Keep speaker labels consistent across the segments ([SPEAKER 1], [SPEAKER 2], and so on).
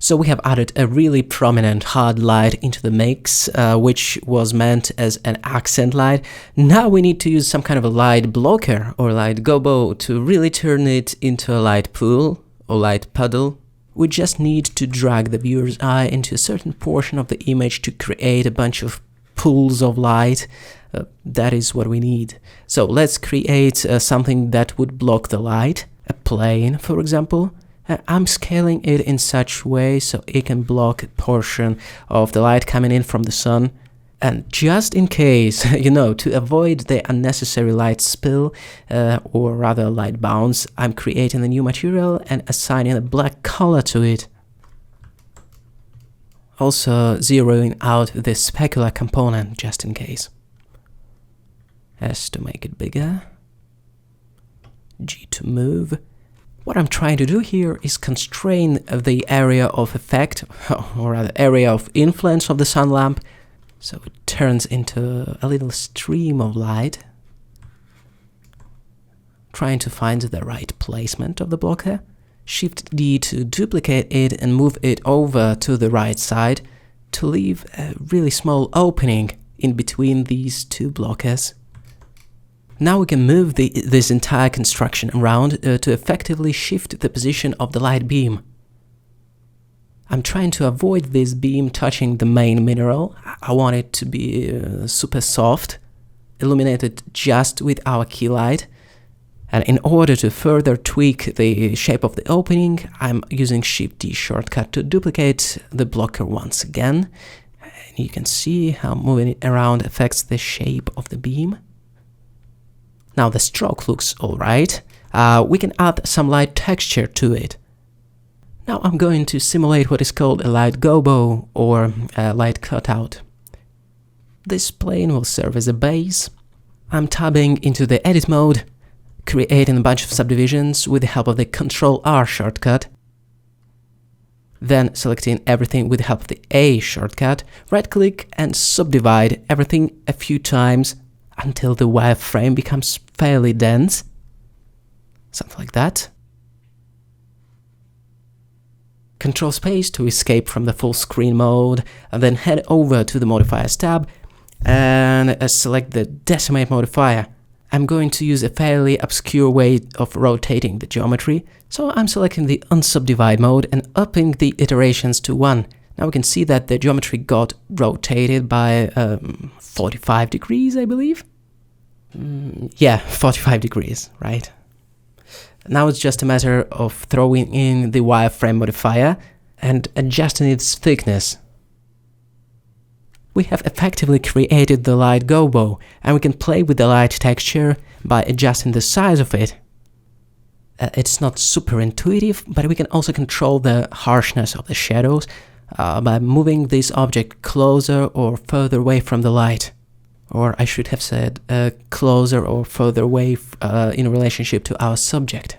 [SPEAKER 1] So we have added a really prominent hard light into the mix, which was meant as an accent light. Now we need to use some kind of a light blocker or light gobo to really turn it into a light pool or light puddle. We just need to drag the viewer's eye into a certain portion of the image to create a bunch of pools of light. That is what we need. So let's create something that would block the light, a plane, for example. I'm scaling it in such way so it can block a portion of the light coming in from the sun. And just in case, to avoid the unnecessary light spill, or rather light bounce, I'm creating a new material and assigning a black color to it. Also zeroing out the specular component just in case. S to make it bigger. G to move. What I'm trying to do here is constrain the area of effect, or rather area of influence of the sun lamp, so it turns into a little stream of light. Trying to find the right placement of the blocker. Shift D to duplicate it and move it over to the right side to leave a really small opening in between these two blockers. Now we can move this entire construction around to effectively shift the position of the light beam. I'm trying to avoid this beam touching the main mineral. I want it to be super soft, illuminated just with our key light. And in order to further tweak the shape of the opening, I'm using Shift-D shortcut to duplicate the blocker once again. And you can see how moving it around affects the shape of the beam. Now the stroke looks alright. We can add some light texture to it. Now I'm going to simulate what is called a light gobo or a light cutout. This plane will serve as a base. I'm tabbing into the edit mode, creating a bunch of subdivisions with the help of the Ctrl-R shortcut. Then selecting everything with the help of the A shortcut, right-click and subdivide everything a few times until the wireframe becomes fairly dense. Something like that. Control space to escape from the full screen mode, and then head over to the modifiers tab and select the decimate modifier. I'm going to use a fairly obscure way of rotating the geometry, so I'm selecting the unsubdivide mode and upping the iterations to 1. Now we can see that the geometry got rotated by 45 degrees, I believe. Yeah, 45 degrees, right? Now it's just a matter of throwing in the wireframe modifier and adjusting its thickness. We have effectively created the light gobo, and we can play with the light texture by adjusting the size of it. It's not super intuitive, but we can also control the harshness of the shadows by moving this object closer or further away from the light. Or I should have said closer or further away in relationship to our subject.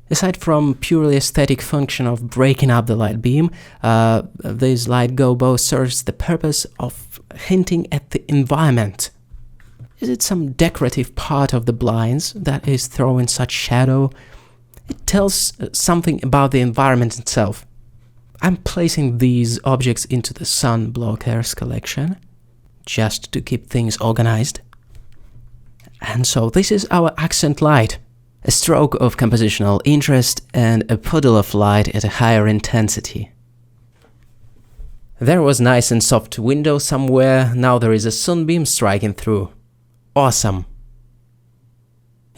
[SPEAKER 1] Aside from purely aesthetic function of breaking up the light beam, this light gobo serves the purpose of hinting at the environment. Is it some decorative part of the blinds that is throwing such shadow? It tells something about the environment itself. I'm placing these objects into the sun blockers collection, just to keep things organized. And so this is our accent light. A stroke of compositional interest and a puddle of light at a higher intensity. There was nice and soft window somewhere, now there is a sunbeam striking through. Awesome!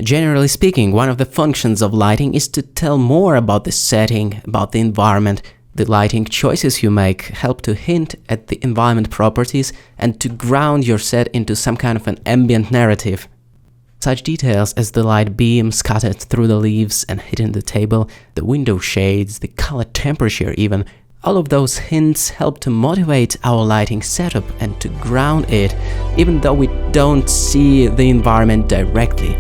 [SPEAKER 1] Generally speaking, one of the functions of lighting is to tell more about the setting, about the environment. The lighting choices you make help to hint at the environment properties and to ground your set into some kind of an ambient narrative. Such details as the light beam scattered through the leaves and hitting the table, the window shades, the color temperature even, all of those hints help to motivate our lighting setup and to ground it, even though we don't see the environment directly.